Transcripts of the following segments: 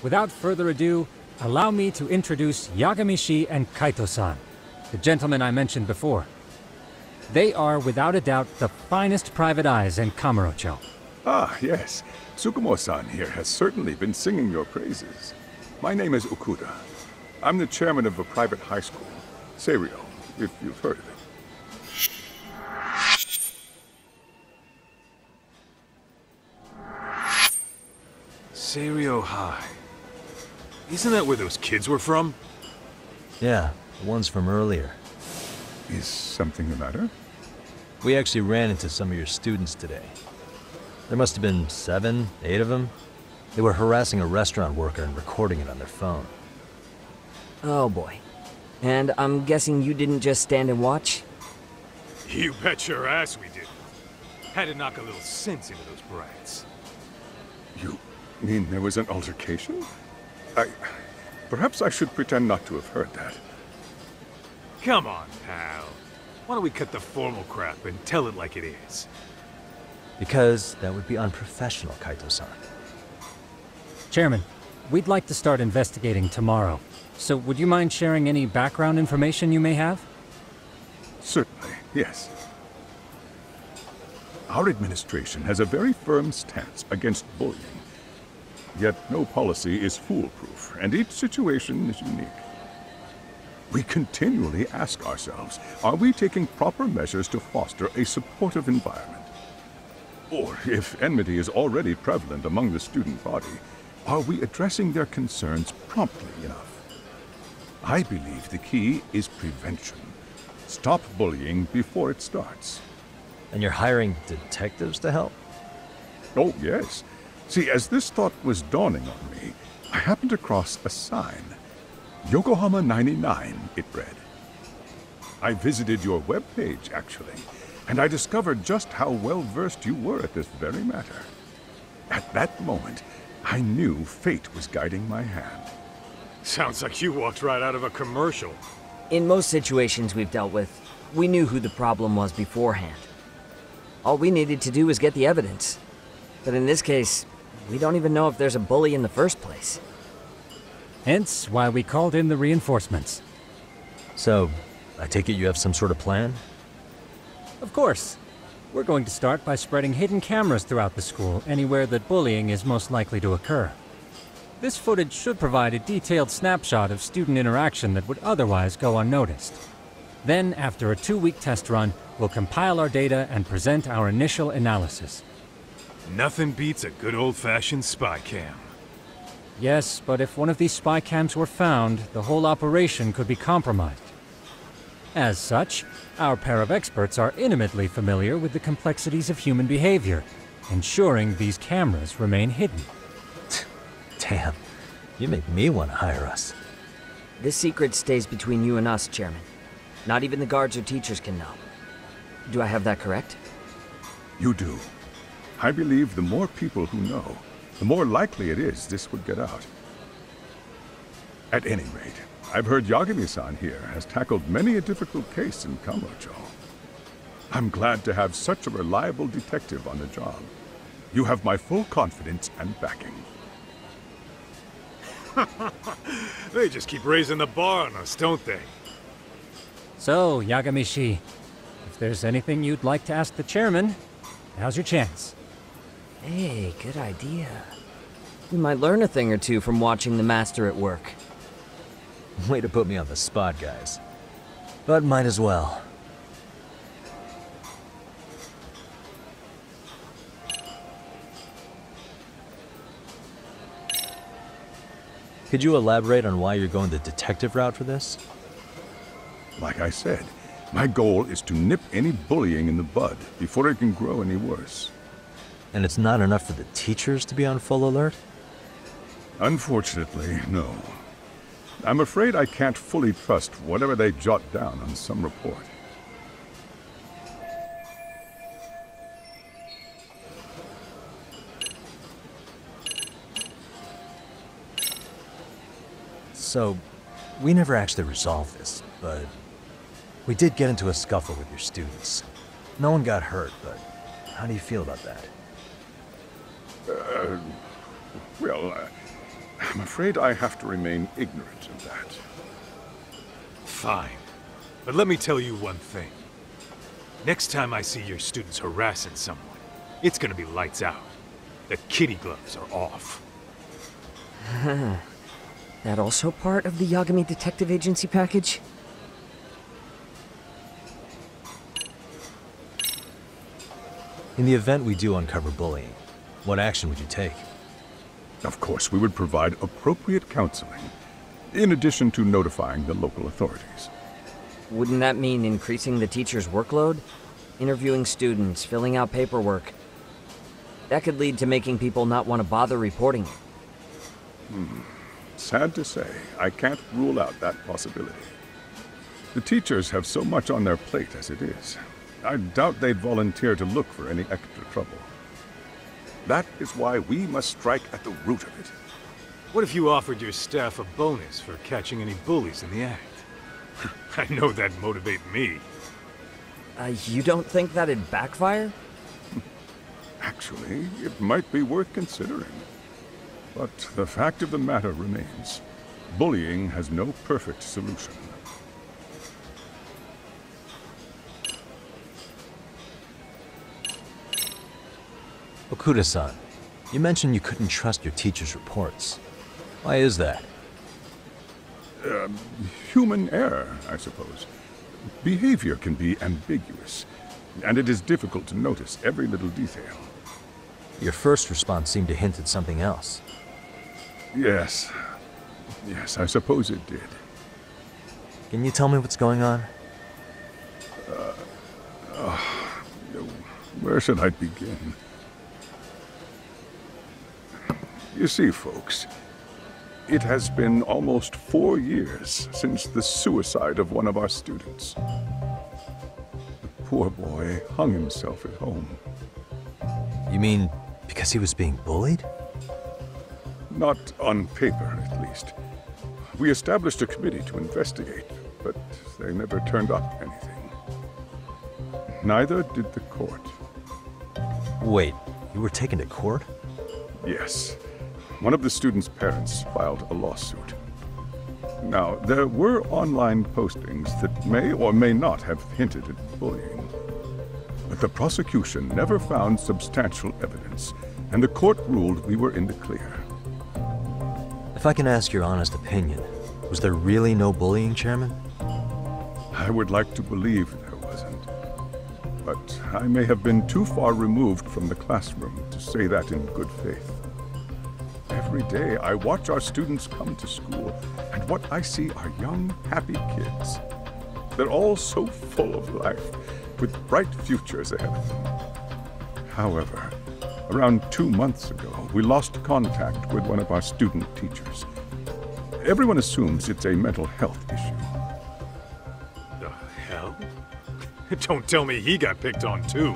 Without further ado, allow me to introduce Yagami-shi and Kaito-san, the gentlemen I mentioned before. They are, without a doubt, the finest private eyes in Kamurocho. Ah, yes. Tsukumo-san here has certainly been singing your praises. My name is Okuda. I'm the chairman of a private high school, Seiryo, if you've heard of it. Seiryo High. Isn't that where those kids were from? Yeah, the ones from earlier. Is something the matter? We actually ran into some of your students today. There must have been 7, 8 of them. They were harassing a restaurant worker and recording it on their phone. Oh boy. And I'm guessing you didn't just stand and watch? You bet your ass we did. Had to knock a little sense into those brats. You mean there was an altercation? Perhaps I should pretend not to have heard that. Come on, pal. Why don't we cut the formal crap and tell it like it is? Because that would be unprofessional, Kaito-san. Chairman, we'd like to start investigating tomorrow. So would you mind sharing any background information you may have? Certainly, yes. Our administration has a very firm stance against bullying. Yet no policy is foolproof, and each situation is unique. We continually ask ourselves, are we taking proper measures to foster a supportive environment? Or, if enmity is already prevalent among the student body, are we addressing their concerns promptly enough? I believe the key is prevention. Stop bullying before it starts. And you're hiring detectives to help? Oh, yes. See, as this thought was dawning on me, I happened across a sign. Yokohama 99, it read. I visited your webpage, actually, and I discovered just how well-versed you were at this very matter. At that moment, I knew fate was guiding my hand. Sounds like you walked right out of a commercial. In most situations we've dealt with, we knew who the problem was beforehand. All we needed to do was get the evidence. But in this case, we don't even know if there's a bully in the first place. Hence why we called in the reinforcements. So, I take it you have some sort of plan? Of course. We're going to start by spreading hidden cameras throughout the school, anywhere that bullying is most likely to occur. This footage should provide a detailed snapshot of student interaction that would otherwise go unnoticed. Then, after a 2-week test run, we'll compile our data and present our initial analysis. Nothing beats a good old-fashioned spy cam. Yes, but if one of these spy cams were found, the whole operation could be compromised. As such, our pair of experts are intimately familiar with the complexities of human behavior, ensuring these cameras remain hidden. Damn, you make me want to hire us. This secret stays between you and us, Chairman. Not even the guards or teachers can know. Do I have that correct? You do. I believe the more people who know, the more likely it is this would get out. At any rate, I've heard Yagami-san here has tackled many a difficult case in Kamurocho. I'm glad to have such a reliable detective on the job. You have my full confidence and backing. They just keep raising the bar on us, don't they? So, Yagami-shi, if there's anything you'd like to ask the chairman, now's your chance. Hey, good idea. We might learn a thing or two from watching the master at work. Way to put me on the spot, guys. But might as well. Could you elaborate on why you're going the detective route for this? Like I said, my goal is to nip any bullying in the bud before it can grow any worse. And it's not enough for the teachers to be on full alert? Unfortunately, no. I'm afraid I can't fully trust whatever they jot down on some report. So, we never actually resolved this, but we did get into a scuffle with your students. No one got hurt, but how do you feel about that? Well, I'm afraid I have to remain ignorant of that. Fine. But let me tell you one thing. Next time I see your students harassing someone, it's gonna be lights out. The kitty gloves are off. That also part of the Yagami Detective Agency package? In the event we do uncover bullying, what action would you take? Of course, we would provide appropriate counseling, in addition to notifying the local authorities. Wouldn't that mean increasing the teacher's workload? Interviewing students, filling out paperwork. That could lead to making people not want to bother reporting it. Sad to say, I can't rule out that possibility. The teachers have so much on their plate as it is. I doubt they'd volunteer to look for any extra trouble. That is why we must strike at the root of it. What if you offered your staff a bonus for catching any bullies in the act? I know that'd motivate me. You don't think that'd backfire? Actually, it might be worth considering. But the fact of the matter remains, bullying has no perfect solution. Okuda-san, you mentioned you couldn't trust your teacher's reports. Why is that? Human error, I suppose. Behavior can be ambiguous, and it is difficult to notice every little detail. Your first response seemed to hint at something else. Yes, I suppose it did. Can you tell me what's going on? Where should I begin? You see, folks, it has been almost 4 years since the suicide of one of our students. The poor boy hung himself at home. You mean because he was being bullied? Not on paper, at least. We established a committee to investigate, but they never turned up anything. Neither did the court. Wait, you were taken to court? Yes. One of the students' parents filed a lawsuit. Now, there were online postings that may or may not have hinted at bullying. But the prosecution never found substantial evidence, and the court ruled we were in the clear. If I can ask your honest opinion, was there really no bullying, Chairman? I would like to believe there wasn't. But I may have been too far removed from the classroom to say that in good faith. Every day I watch our students come to school, and what I see are young, happy kids. They're all so full of life, with bright futures ahead of them. However, around 2 months ago, we lost contact with one of our student teachers. Everyone assumes it's a mental health issue. The hell? Don't tell me he got picked on too.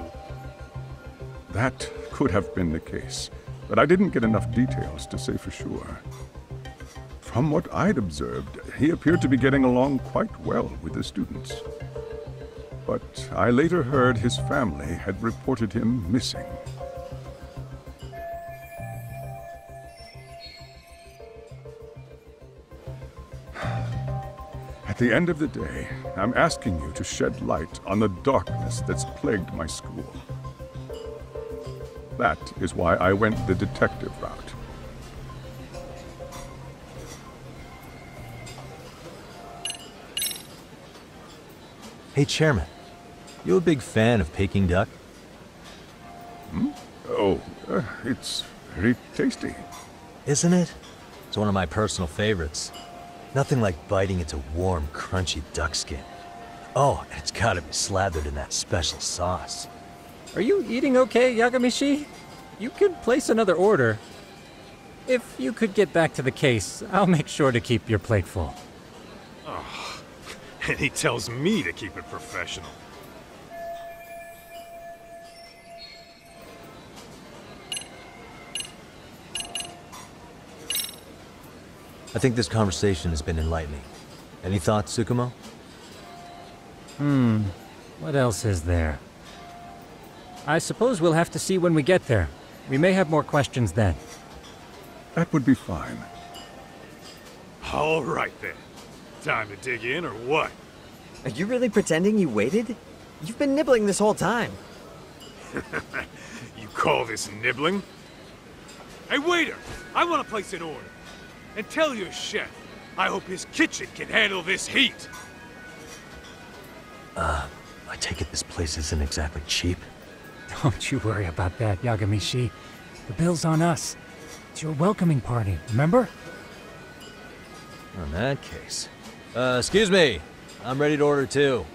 That could have been the case, but I didn't get enough details to say for sure. From what I'd observed, he appeared to be getting along quite well with the students. But I later heard his family had reported him missing. At the end of the day, I'm asking you to shed light on the darkness that's plagued my school. That is why I went the detective route. Hey, Chairman, you a big fan of Peking duck? Oh, it's very tasty. Isn't it? It's one of my personal favorites. Nothing like biting into warm, crunchy duck skin. Oh, and it's gotta be slathered in that special sauce. Are you eating okay, Yagamishi? You could place another order. If you could get back to the case, I'll make sure to keep your plate full. And he tells me to keep it professional. I think this conversation has been enlightening. Any thoughts, Tsukumo? What else is there? I suppose we'll have to see when we get there. We may have more questions then. That would be fine. All right then. Time to dig in or what? Are you really pretending you waited? You've been nibbling this whole time. You call this nibbling? Hey, waiter! I want to place an order. And tell your chef, I hope his kitchen can handle this heat. I take it this place isn't exactly cheap? Don't you worry about that, Yagami-shi. The bill's on us. It's your welcoming party, remember? In that case. Excuse me. I'm ready to order too.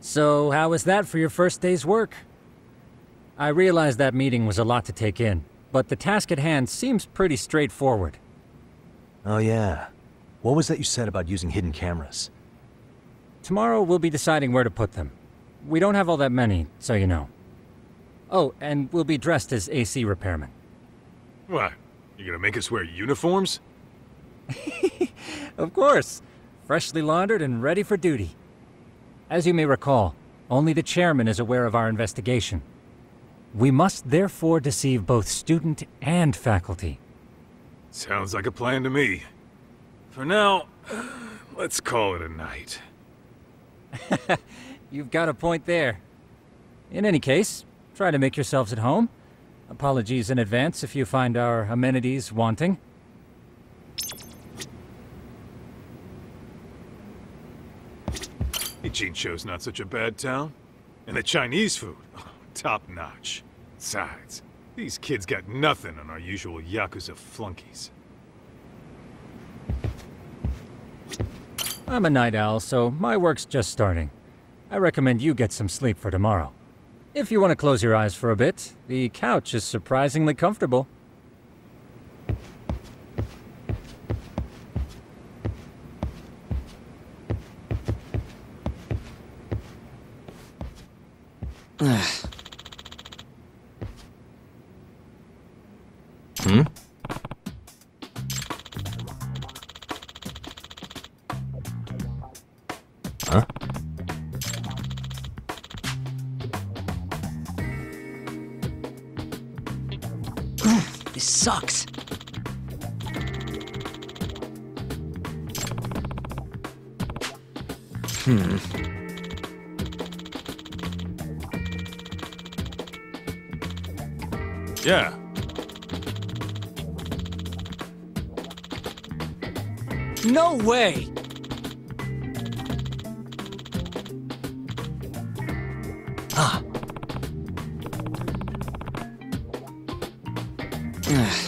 So, how was that for your first day's work? I realize that meeting was a lot to take in, but the task at hand seems pretty straightforward. Oh yeah. What was that you said about using hidden cameras? Tomorrow we'll be deciding where to put them. We don't have all that many, so you know. Oh, and we'll be dressed as AC repairmen. What? You gonna make us wear uniforms? Of course. Freshly laundered and ready for duty. As you may recall, only the chairman is aware of our investigation. We must therefore deceive both student and faculty. Sounds like a plan to me. For now, let's call it a night. You've got a point there. In any case, try to make yourselves at home. Apologies in advance if you find our amenities wanting. Ichincho's not such a bad town. And the Chinese food, top notch. Besides, these kids got nothing on our usual Yakuza flunkies. I'm a night owl, so my work's just starting. I recommend you get some sleep for tomorrow. If you want to close your eyes for a bit, the couch is surprisingly comfortable. Hmm? Huh? This sucks. Yeah. No way! Ah. Nah.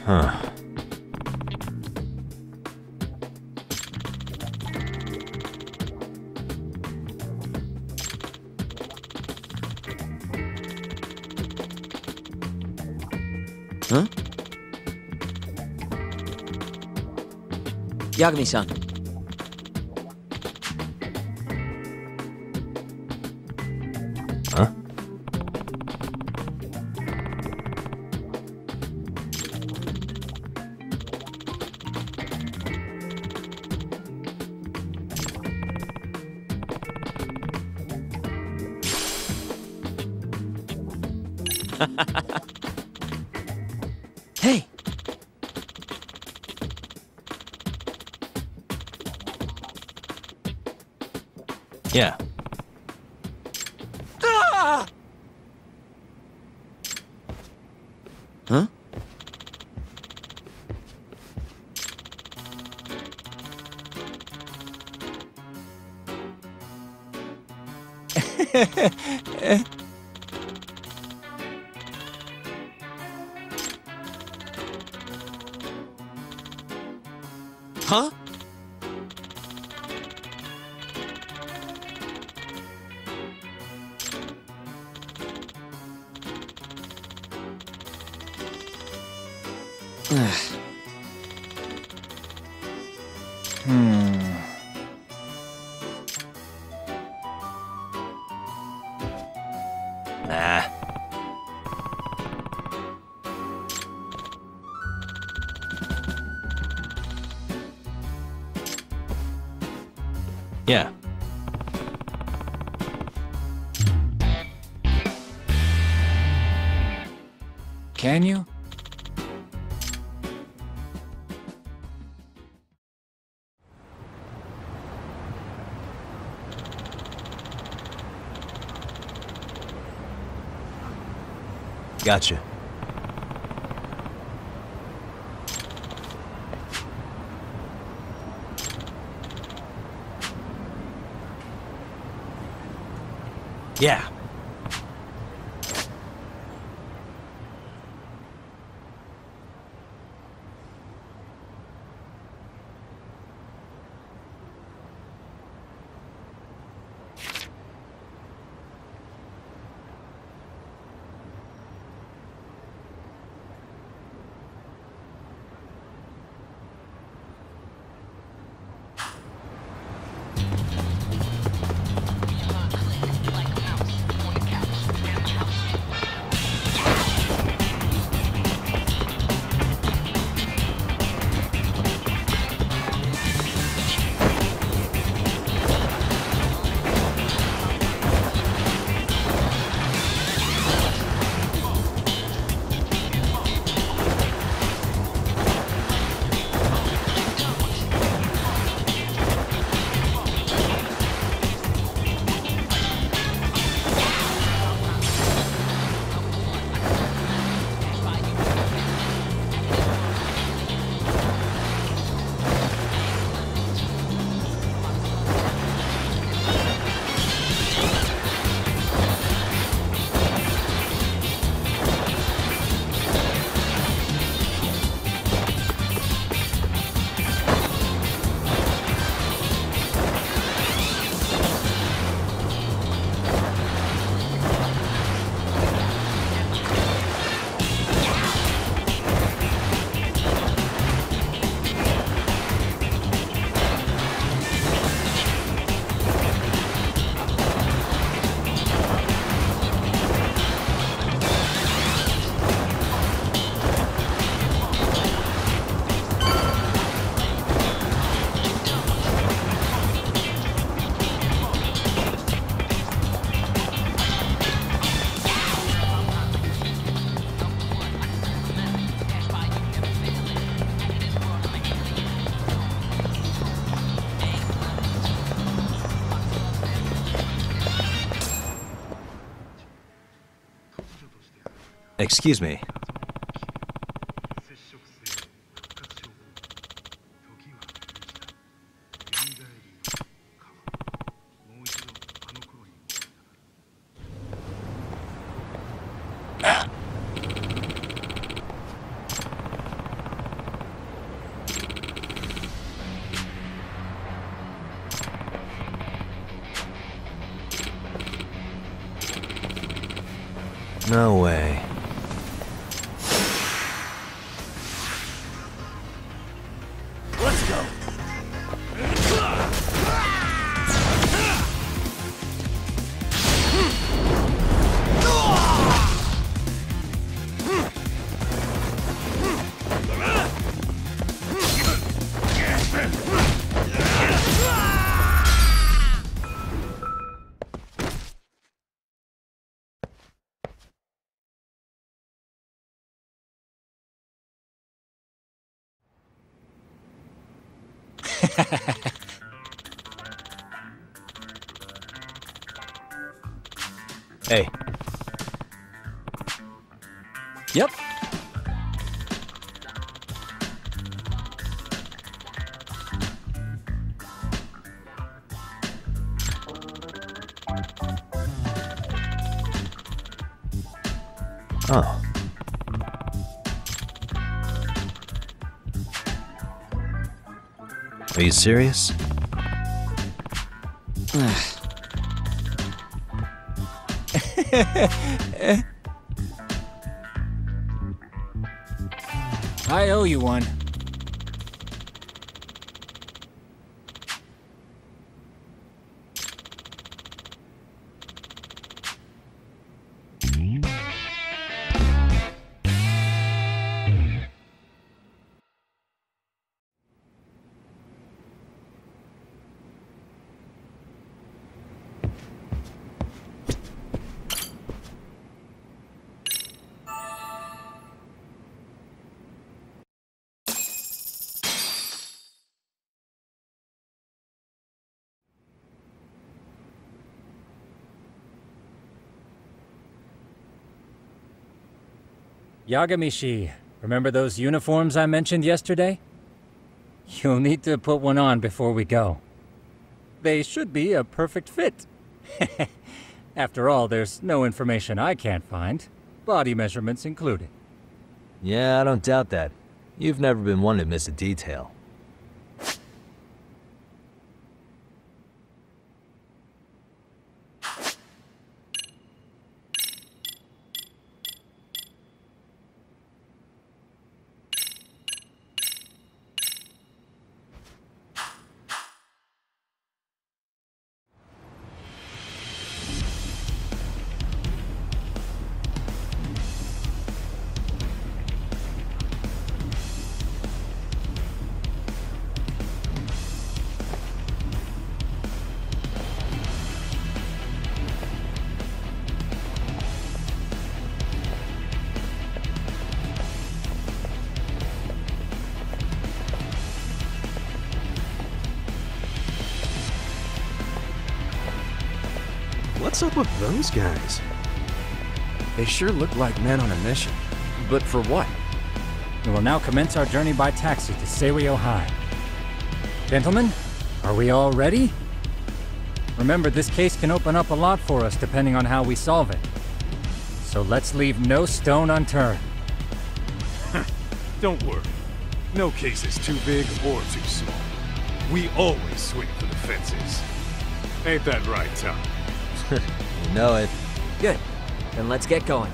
Huh. Huh? Yagami-san. Huh? Hey! Yeah. Ah! Huh? Huh? Nah. Yeah. Can you? Gotcha. Yeah. Excuse me. No way. Let's go. Hey. Yep. Oh. Are you serious? I owe you one. Yagamishi, remember those uniforms I mentioned yesterday? You'll need to put one on before we go. They should be a perfect fit. After all, there's no information I can't find, body measurements included. Yeah, I don't doubt that. You've never been one to miss a detail. What's up with those guys? They sure look like men on a mission. But for what? We will now commence our journey by taxi to Seiryō High. Gentlemen, are we all ready? Remember, this case can open up a lot for us depending on how we solve it. So let's leave no stone unturned. Don't worry. No case is too big or too small. We always swing for the fences. Ain't that right, Tom? You know it. Good. Then let's get going.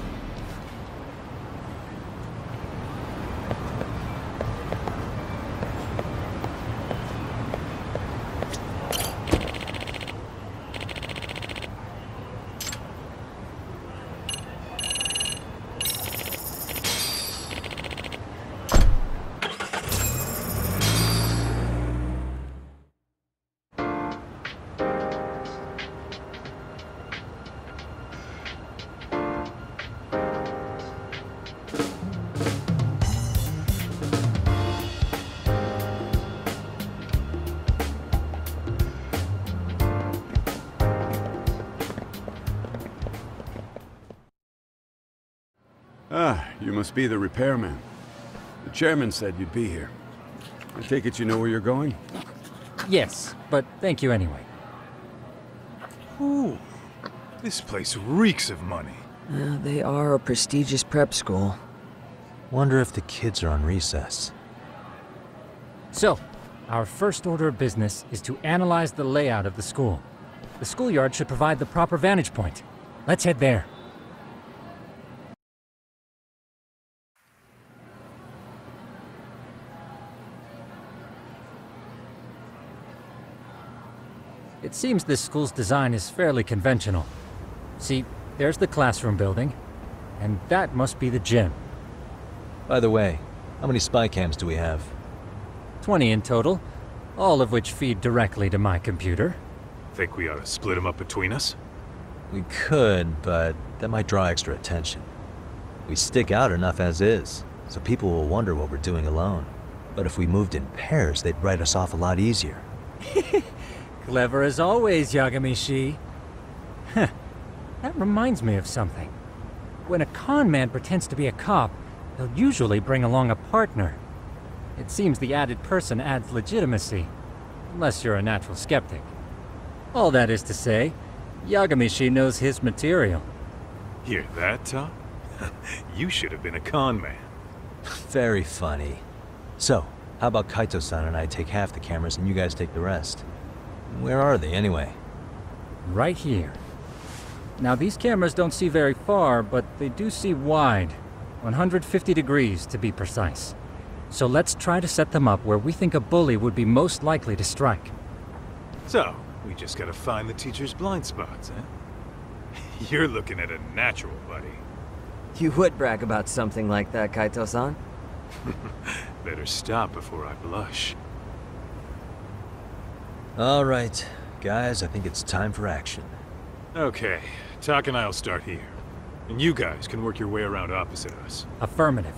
Ah, you must be the repairman. The chairman said you'd be here. I take it you know where you're going? Yes, but thank you anyway. Ooh, this place reeks of money. They are a prestigious prep school. Wonder if the kids are on recess. So, our first order of business is to analyze the layout of the school. The schoolyard should provide the proper vantage point. Let's head there. It seems this school's design is fairly conventional. See, there's the classroom building, and that must be the gym. By the way, how many spy cams do we have? 20 in total, all of which feed directly to my computer. Think we ought to split them up between us? We could, but that might draw extra attention. We stick out enough as is, so people will wonder what we're doing alone. But if we moved in pairs, they'd write us off a lot easier. Clever as always, Yagamishi. Huh. That reminds me of something. When a con man pretends to be a cop, they'll usually bring along a partner. It seems the added person adds legitimacy, unless you're a natural skeptic. All that is to say, Yagamishi knows his material. Hear that, Tom? You should have been a con man. Very funny. So, How about Kaito-san and I take half the cameras and you guys take the rest? Where are they, anyway? Right here. Now, these cameras don't see very far, but they do see wide. 150 degrees, to be precise. So let's try to set them up where we think a bully would be most likely to strike. So, we just gotta find the teacher's blind spots, eh? You're looking at a natural, buddy. You would brag about something like that, Kaito-san. Better stop before I blush. All right, guys, I think it's time for action. Okay, Tak and I'll start here. And you guys can work your way around opposite us. Affirmative.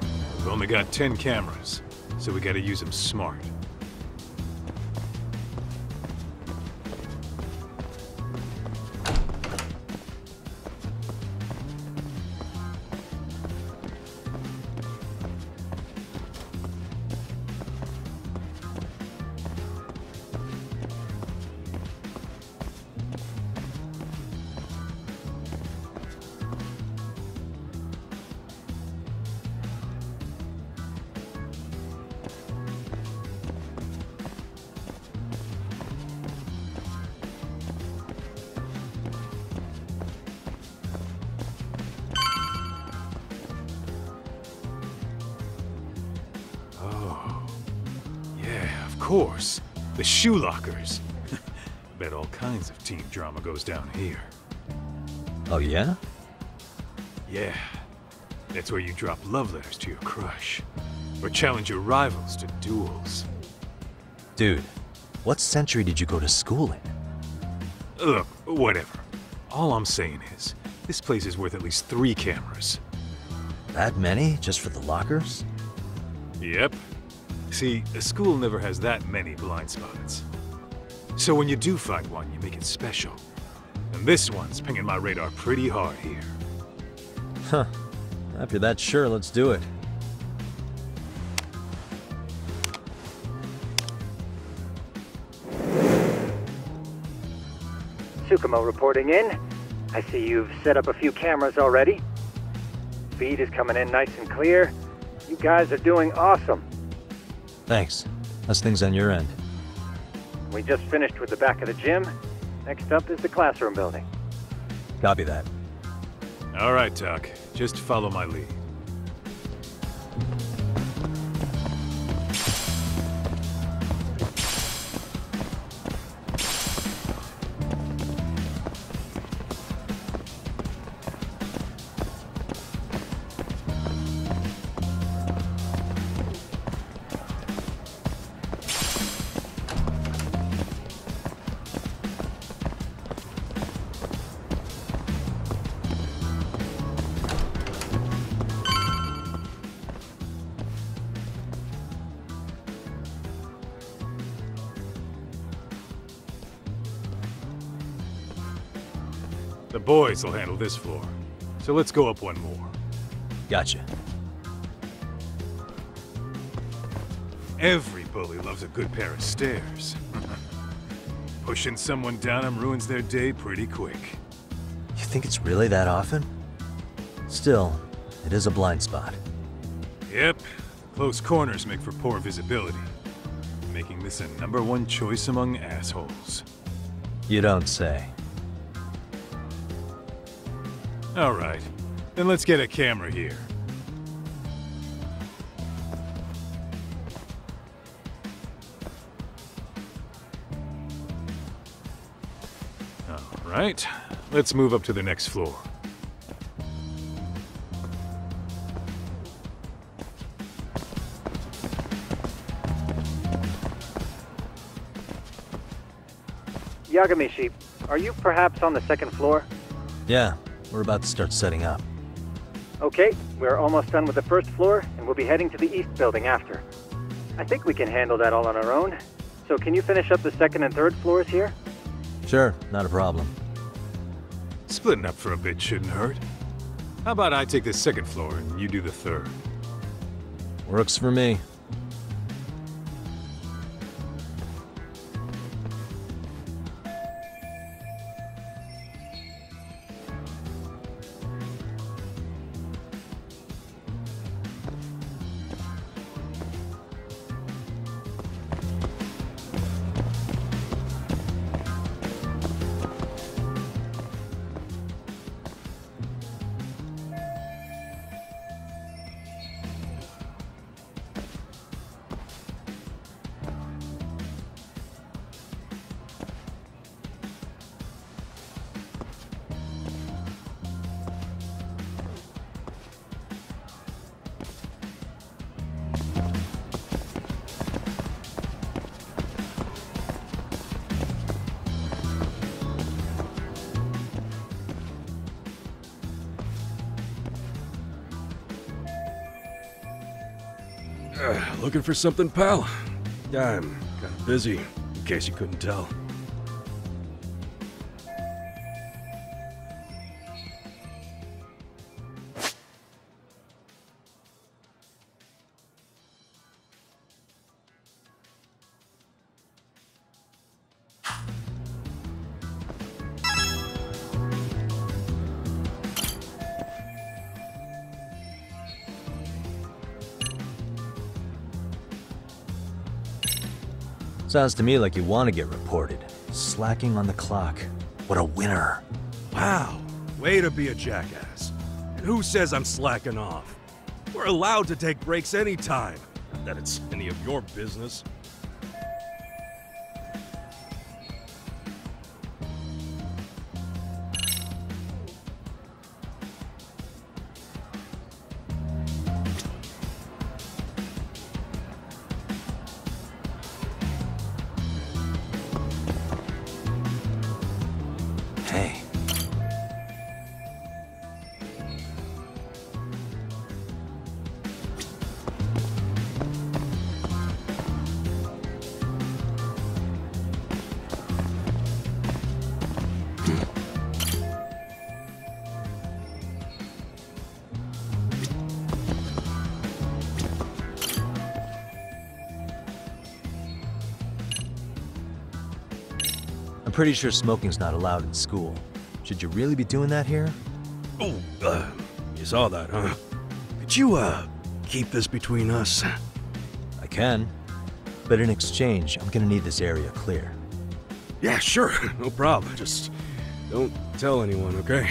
We've only got 10 cameras, so we gotta use them smart. Of course, the shoe lockers. Bet all kinds of teen drama goes down here. Oh, yeah? Yeah, that's where you drop love letters to your crush. Or challenge your rivals to duels. Dude, what century did you go to school in? Look, whatever. All I'm saying is, this place is worth at least 3 cameras. That many, just for the lockers? Yep. See, a school never has that many blind spots. So when you do find one, you make it special. And this one's pinging my radar pretty hard here. Huh. After that, sure, let's do it. Tsukumo reporting in. I see you've set up a few cameras already. Feed is coming in nice and clear. You guys are doing awesome. Thanks. How's things on your end? We just finished with the back of the gym. Next up is the classroom building. Copy that. All right, Tak. Just follow my lead. The boys will handle this floor. So let's go up one more. Gotcha. Every bully loves a good pair of stairs. Pushing someone down them ruins their day pretty quick. You think it's really that often? Still, it is a blind spot. Yep. Close corners make for poor visibility. Making this a #1 choice among assholes. You don't say. All right. Then let's get a camera here. All right. Let's move up to the next floor. Yagamishi, are you perhaps on the second floor? Yeah, we're about to start setting up. Okay, we're almost done with the first floor, and we'll be heading to the east building after. I think we can handle that all on our own. So can you finish up the second and third floors here? Sure, not a problem. Splitting up for a bit shouldn't hurt. How about I take the second floor and you do the third? Works for me. Looking for something, pal? Yeah, I'm kind of busy, in case you couldn't tell. Sounds to me like you want to get reported. Slacking on the clock. What a winner. Wow, way to be a jackass. And who says I'm slacking off? We're allowed to take breaks anytime. Not that it's any of your business. Hey. I'm pretty sure smoking's not allowed in school. Should you really be doing that here? Oh, you saw that, huh? Could you, keep this between us? I can. But in exchange, I'm gonna need this area clear. Yeah, sure, no problem. Just don't tell anyone, okay?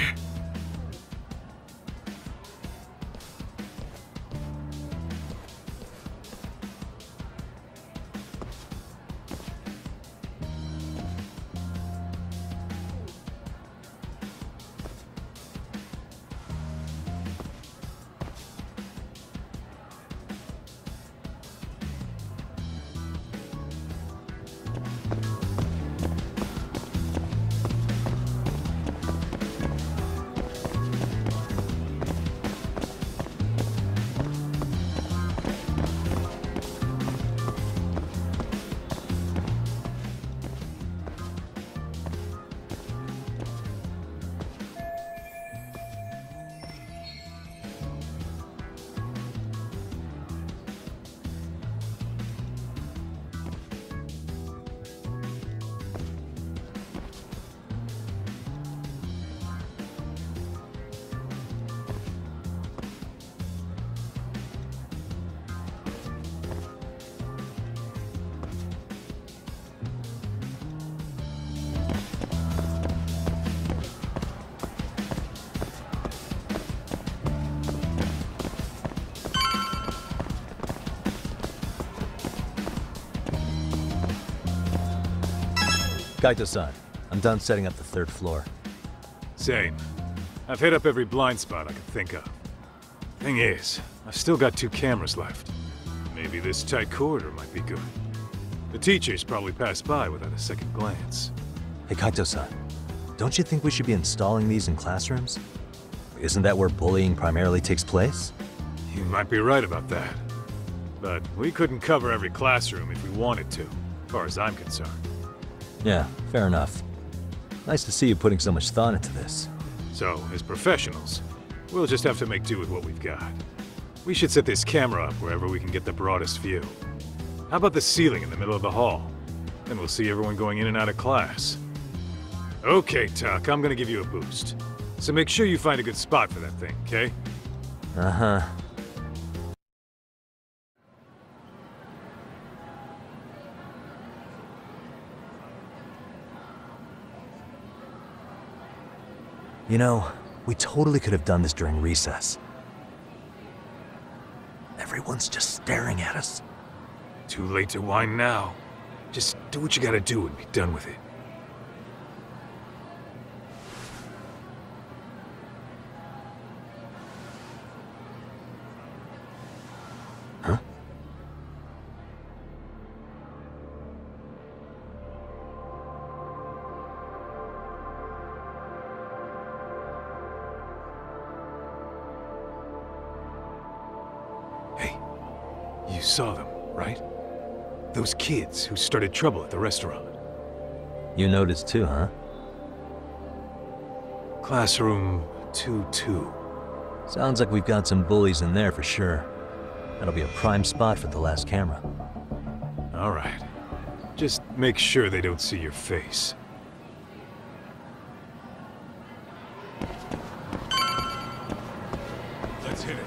Kaito-san, I'm done setting up the third floor. Same. I've hit up every blind spot I can think of. Thing is, I've still got 2 cameras left. Maybe this tight corridor might be good. The teachers probably passed by without a second glance. Hey Kaito-san, don't you think we should be installing these in classrooms? Isn't that where bullying primarily takes place? You might be right about that. But we couldn't cover every classroom if we wanted to, as far as I'm concerned. Yeah, fair enough. Nice to see you putting so much thought into this. So, as professionals, we'll just have to make do with what we've got. We should set this camera up wherever we can get the broadest view. How about the ceiling in the middle of the hall? Then we'll see everyone going in and out of class. Okay, Tuck, I'm gonna give you a boost. So make sure you find a good spot for that thing, okay? Uh-huh. You know, we totally could have done this during recess. Everyone's just staring at us. Too late to whine now. Just do what you gotta do and be done with it. Huh? You saw them, right? Those kids who started trouble at the restaurant. You noticed too, huh? Classroom 2-2. Sounds like we've got some bullies in there for sure. That'll be a prime spot for the last camera. All right. Just make sure they don't see your face. Let's hit it.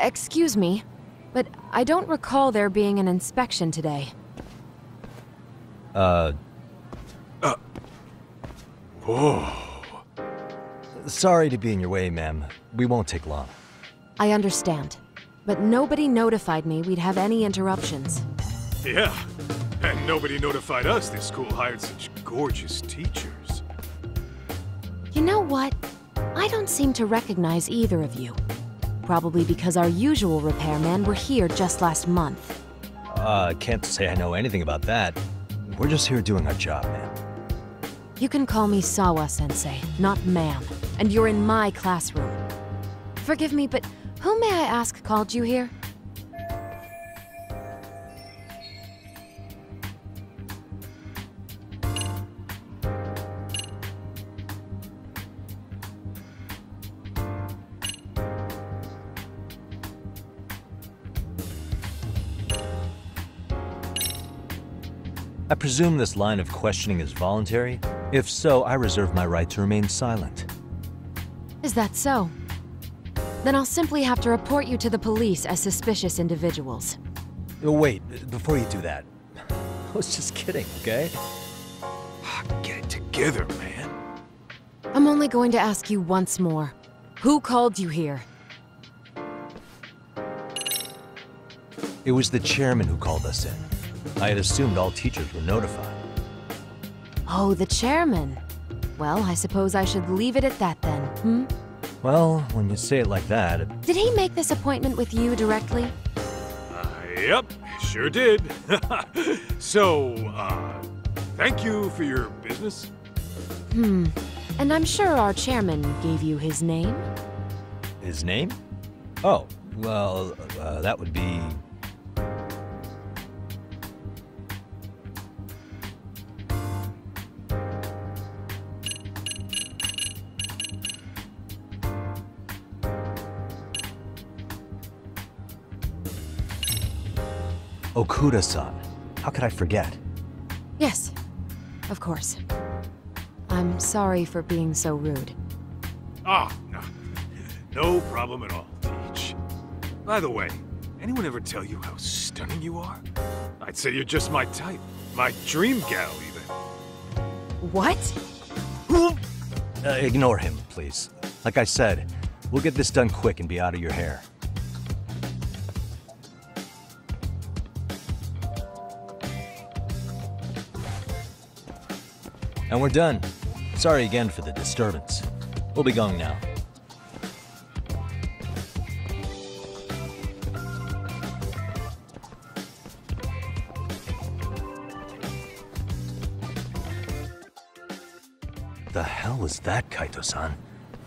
Excuse me, but I don't recall there being an inspection today. Whoa. Sorry to be in your way, ma'am. We won't take long. I understand, but nobody notified me we'd have any interruptions. Yeah, and nobody notified us this school hired such gorgeous teachers. You know what? I don't seem to recognize either of you. Probably because our usual repairmen were here just last month. Can't say I know anything about that. We're just here doing our job, ma'am. You can call me Sawa-sensei, not ma'am, and you're in my classroom. Forgive me, but who may I ask called you here? I presume this line of questioning is voluntary? If so, I reserve my right to remain silent. Is that so? Then I'll simply have to report you to the police as suspicious individuals. Oh, wait, before you do that, I was just kidding, okay? Get it together, man. I'm only going to ask you once more. Who called you here? It was the chairman who called us in. I had assumed all teachers were notified. Oh, the chairman. Well, I suppose I should leave it at that then, hmm? Well, when you say it like that... Did he make this appointment with you directly? Yep, sure did. So, thank you for your business. And I'm sure our chairman gave you his name? His name? Oh, well, that would be... Okuda-san. How could I forget? Yes, of course. I'm sorry for being so rude. Ah, no problem at all, Teach. By the way, anyone ever tell you how stunning you are? I'd say you're just my type. My dream gal, even. What? Ignore him, please. Like I said, we'll get this done quick and be out of your hair. And we're done. Sorry again for the disturbance. We'll be going now. The hell is that, Kaito-san?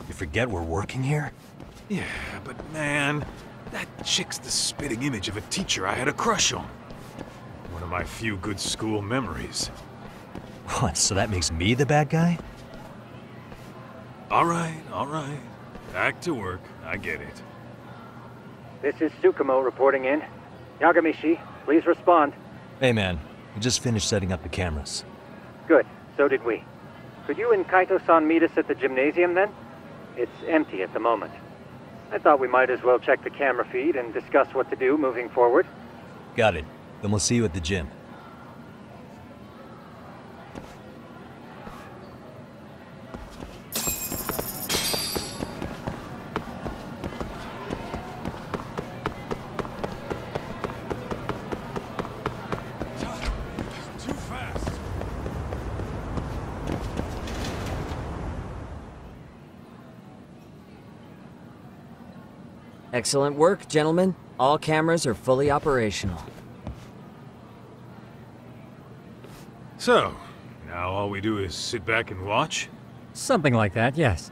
You forget we're working here? Yeah, but man, that chick's the spitting image of a teacher I had a crush on. One of my few good school memories. What, so that makes me the bad guy? All right. Back to work. I get it. This is Tsukumo reporting in. Yagamishi, please respond. Hey man, we just finished setting up the cameras. Good, so did we. Could you and Kaito-san meet us at the gymnasium then? It's empty at the moment. I thought we might as well check the camera feed and discuss what to do moving forward. Got it. Then we'll see you at the gym. Excellent work, gentlemen. All cameras are fully operational. So, now all we do is sit back and watch? Something like that, yes.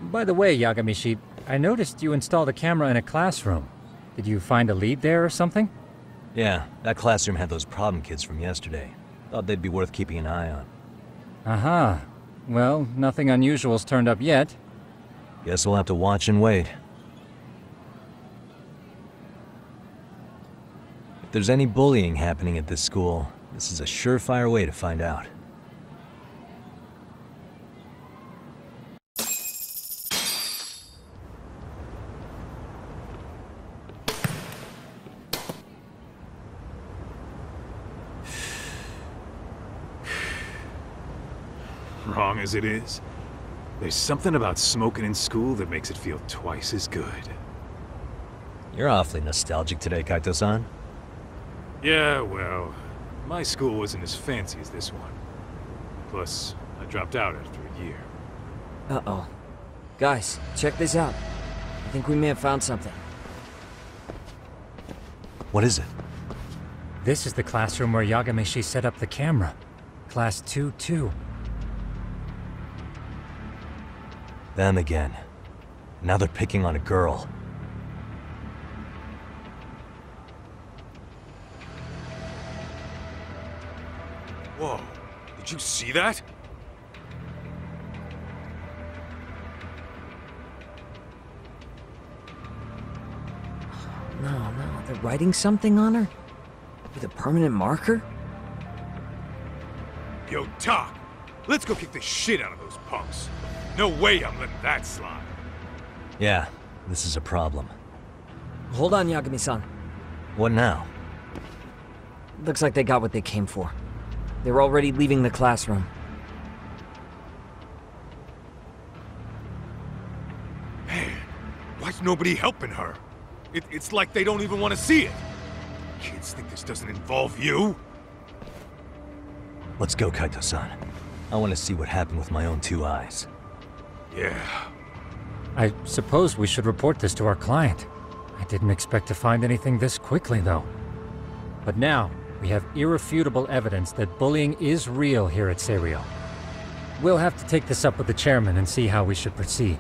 By the way, Yagamishi, I noticed you installed a camera in a classroom. Did you find a lead there or something? Yeah, that classroom had those problem kids from yesterday. Thought they'd be worth keeping an eye on. Aha. Well, nothing unusual's turned up yet. Guess we'll have to watch and wait. If there's any bullying happening at this school, this is a surefire way to find out. Wrong as it is, there's something about smoking in school that makes it feel twice as good. You're awfully nostalgic today, Kaito-san. Yeah, well, my school wasn't as fancy as this one. Plus, I dropped out after a year. Uh-oh. Guys, check this out. I think we may have found something. What is it? This is the classroom where Yagamishi set up the camera. Class 2-2. Them again. Now they're picking on a girl. Whoa, did you see that? No, they're writing something on her? With a permanent marker? Yo, Tak, let's go kick the shit out of those punks. No way I'm letting that slide. Yeah, this is a problem. Hold on, Yagami-san. What now? Looks like they got what they came for. They were already leaving the classroom. Man, why's nobody helping her? It's like they don't even want to see it. Kids think this doesn't involve you? Let's go, Kaito-san. I want to see what happened with my own two eyes. Yeah. I suppose we should report this to our client. I didn't expect to find anything this quickly, though. But now, we have irrefutable evidence that bullying is real here at Seiryo. We'll have to take this up with the chairman and see how we should proceed.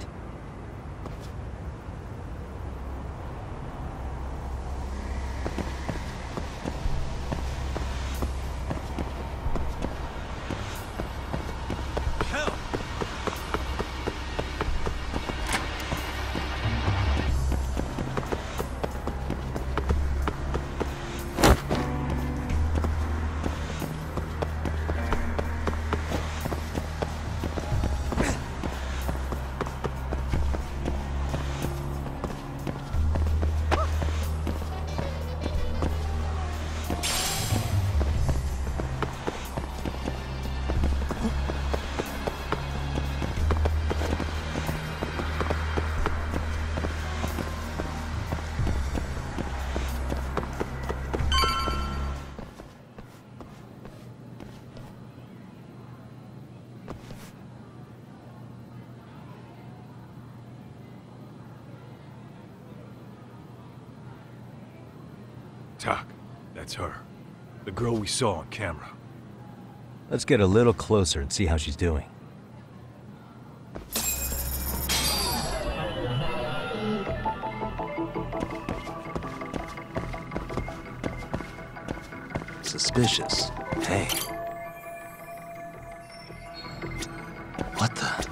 Tak, that's her. The girl we saw on camera. Let's get a little closer and see how she's doing. Suspicious. Hey. What the?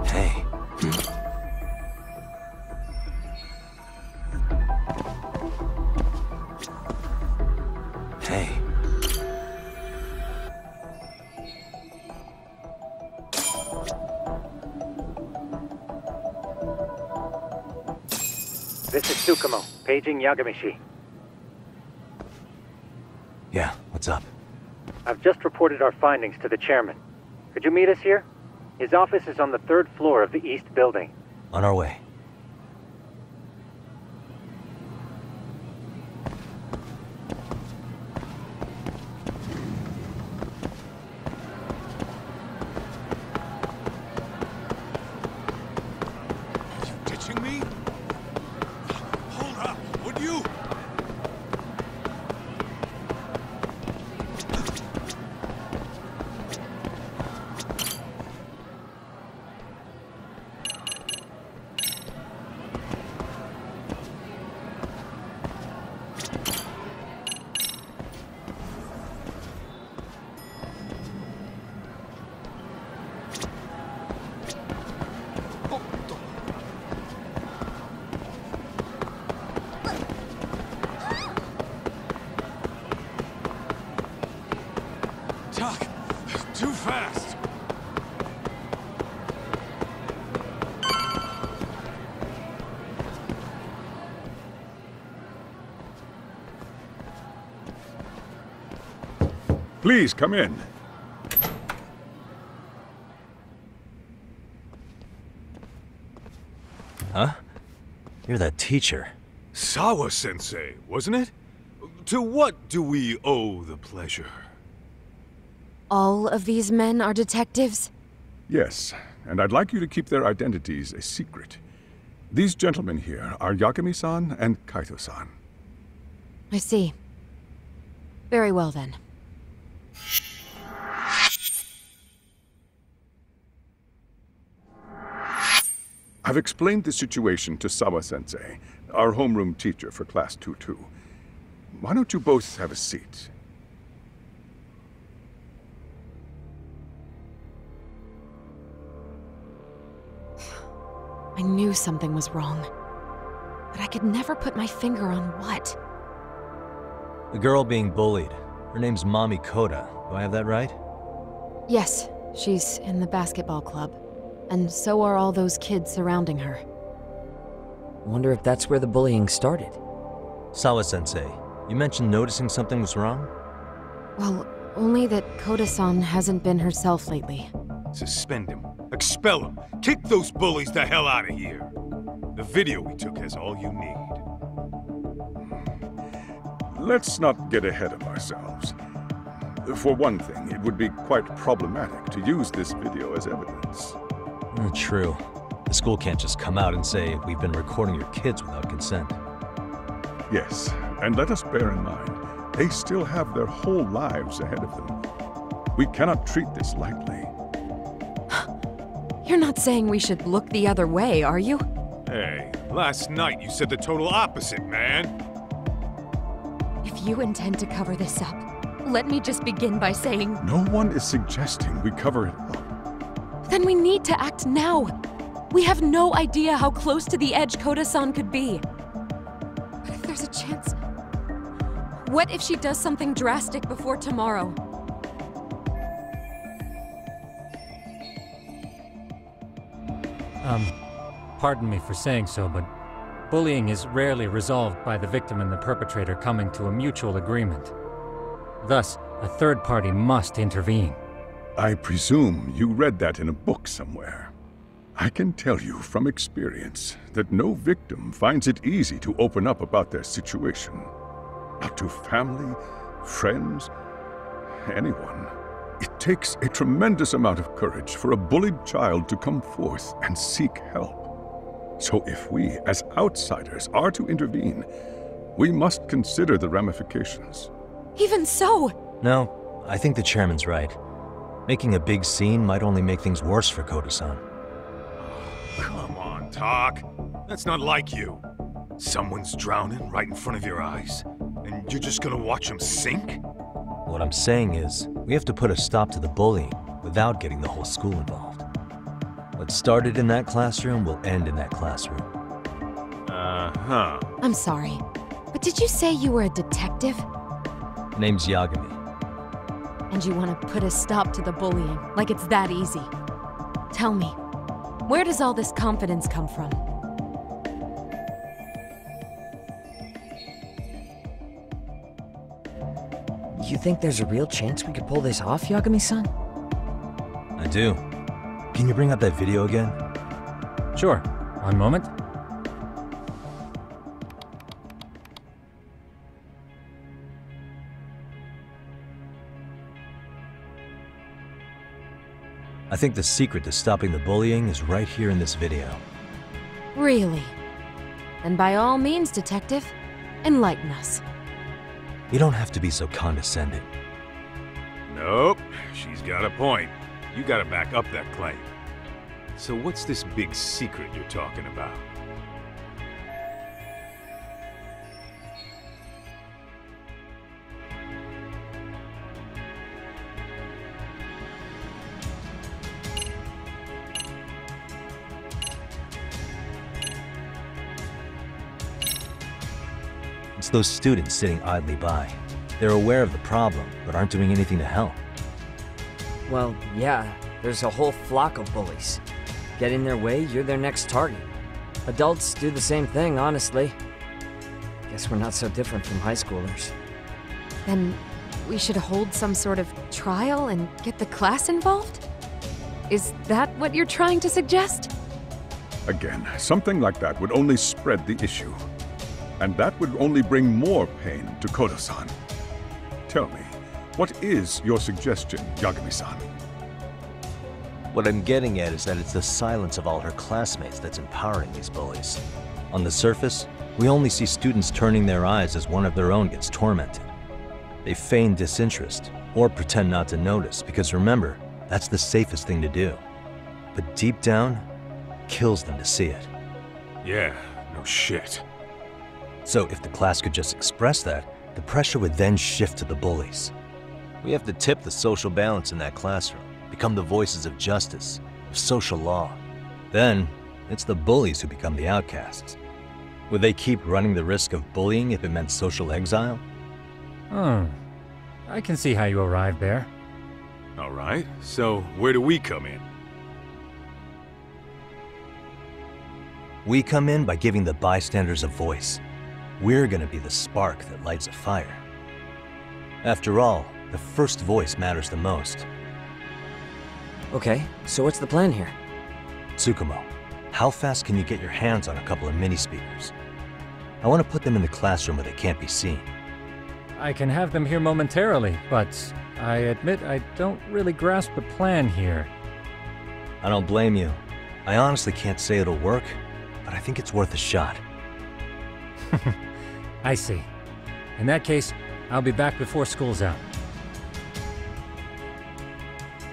Hey. Hey. This is Tsukumo, paging Yagamishi. Yeah, what's up? I've just reported our findings to the chairman. Could you meet us here? His office is on the 3rd floor of the east building. On our way. Too fast! Please, come in. Huh? You're that teacher. Sawa-sensei, wasn't it? To what do we owe the pleasure? All of these men are detectives? Yes, and I'd like you to keep their identities a secret. These gentlemen here are Yagami-san and Kaito-san. I see. Very well, then. I've explained the situation to Sawa-sensei, our homeroom teacher for Class 2-2. Why don't you both have a seat? I knew something was wrong, but I could never put my finger on what. The girl being bullied. Her name's Mami Koda. Do I have that right? Yes, she's in the basketball club. And so are all those kids surrounding her. Wonder if that's where the bullying started. Sawa-sensei, you mentioned noticing something was wrong? Well, only that Koda-san hasn't been herself lately. Suspend him. Expel him. Kick those bullies the hell out of here. The video we took has all you need. Let's not get ahead of ourselves. For one thing, it would be quite problematic to use this video as evidence. True. The school can't just come out and say, we've been recording your kids without consent. Yes, and let us bear in mind, they still have their whole lives ahead of them. We cannot treat this lightly. You're not saying we should look the other way, are you? Hey, last night you said the total opposite, man. If you intend to cover this up, let me just begin by saying... No one is suggesting we cover it up. Then we need to act now. We have no idea how close to the edge Koda-san could be. What if there's a chance? What if she does something drastic before tomorrow? Pardon me for saying so, but bullying is rarely resolved by the victim and the perpetrator coming to a mutual agreement. Thus, a third party must intervene. I presume you read that in a book somewhere. I can tell you from experience that no victim finds it easy to open up about their situation. Not to family, friends, anyone. It takes a tremendous amount of courage for a bullied child to come forth and seek help. So if we, as outsiders, are to intervene, we must consider the ramifications. Even so! No, I think the chairman's right. Making a big scene might only make things worse for Koda-san. Come on, Tak. That's not like you. Someone's drowning right in front of your eyes, and you're just gonna watch him sink? What I'm saying is, we have to put a stop to the bullying without getting the whole school involved. What started in that classroom will end in that classroom. Uh-huh. I'm sorry, but did you say you were a detective? Name's Yagami. And you want to put a stop to the bullying, like it's that easy. Tell me, where does all this confidence come from? You think there's a real chance we could pull this off, Yagami-san? I do. Can you bring up that video again? Sure. One moment. I think the secret to stopping the bullying is right here in this video. Really? Then by all means, Detective, enlighten us. You don't have to be so condescending. Nope, she's got a point. You gotta back up that claim. So what's this big secret you're talking about? It's those students sitting idly by. They're aware of the problem, but aren't doing anything to help. Well, yeah, there's a whole flock of bullies. Get in their way, you're their next target. Adults do the same thing, honestly. Guess we're not so different from high schoolers. Then we should hold some sort of trial and get the class involved? Is that what you're trying to suggest? Again, something like that would only spread the issue. And that would only bring more pain to Kodo-san. Tell me, what is your suggestion, Yagami-san? What I'm getting at is that it's the silence of all her classmates that's empowering these bullies. On the surface, we only see students turning their eyes as one of their own gets tormented. They feign disinterest, or pretend not to notice, because remember, that's the safest thing to do. But deep down, it kills them to see it. Yeah, no shit. So if the class could just express that, the pressure would then shift to the bullies. We have to tip the social balance in that classroom, become the voices of justice, of social law. Then, it's the bullies who become the outcasts. Would they keep running the risk of bullying if it meant social exile? I can see how you arrived there. All right, so where do we come in? We come in by giving the bystanders a voice. We're gonna be the spark that lights a fire. After all, the first voice matters the most. Okay, so what's the plan here? Tsukumo, how fast can you get your hands on a couple of mini-speakers? I want to put them in the classroom where they can't be seen. I can have them here momentarily, but I admit I don't really grasp the plan here. I don't blame you. I honestly can't say it'll work, but I think it's worth a shot. I see. In that case, I'll be back before school's out.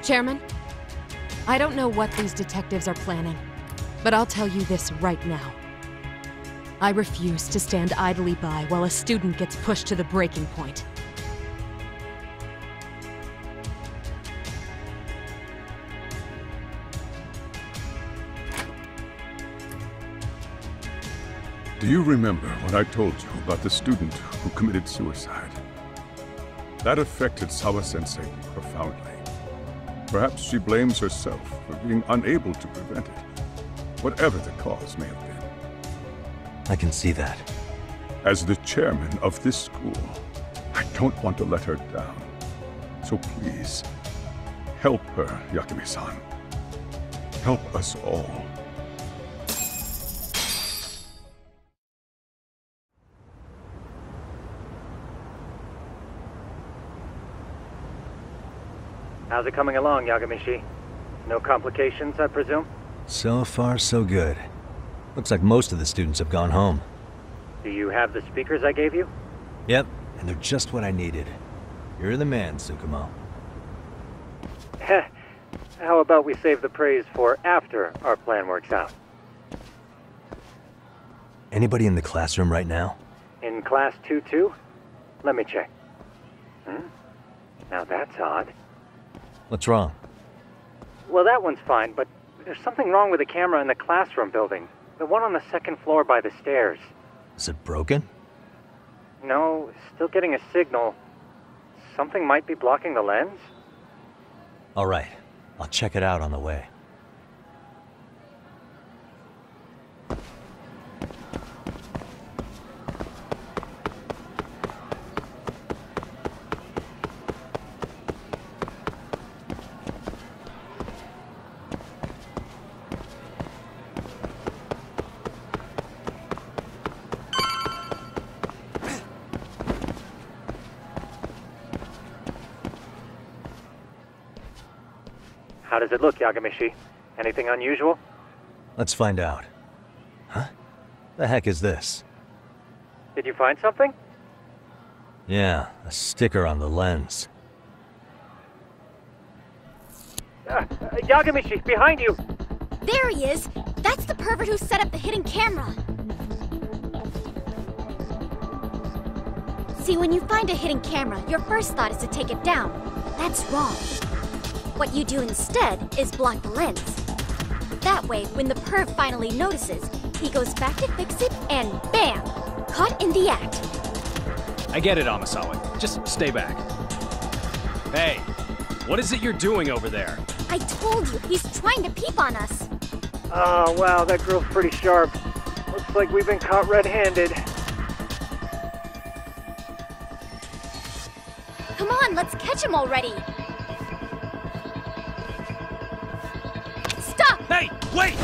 Chairman, I don't know what these detectives are planning, but I'll tell you this right now. I refuse to stand idly by while a student gets pushed to the breaking point. Do you remember what I told you about the student who committed suicide? That affected Sawa-sensei profoundly. Perhaps she blames herself for being unable to prevent it, whatever the cause may have been. I can see that. As the chairman of this school, I don't want to let her down. So please, help her, Yagami-san. Help us all. How's it coming along, Yagami-shi? No complications, I presume? So far, so good. Looks like most of the students have gone home. Do you have the speakers I gave you? Yep, and they're just what I needed. You're the man, Tsukumo. How about we save the praise for after our plan works out? Anybody in the classroom right now? In class 2-2? Let me check. Now that's odd. What's wrong? Well, that one's fine, but there's something wrong with the camera in the classroom building. The one on the second floor by the stairs. Is it broken? No, still getting a signal. Something might be blocking the lens? All right, I'll check it out on the way. How does it look, Yagamishi? Anything unusual? Let's find out. Huh? The heck is this? Did you find something? Yeah, a sticker on the lens. Yagamishi, behind you! There he is! That's the pervert who set up the hidden camera! See, when you find a hidden camera, your first thought is to take it down. That's wrong. What you do instead is block the lens. That way, when the perv finally notices, he goes back to fix it and BAM! Caught in the act. I get it, Amasawa. Just stay back. Hey, what is it you're doing over there? I told you, he's trying to peep on us. Oh, wow, that girl's pretty sharp. Looks like we've been caught red-handed. Come on, let's catch him already. Stop! Hey, wait!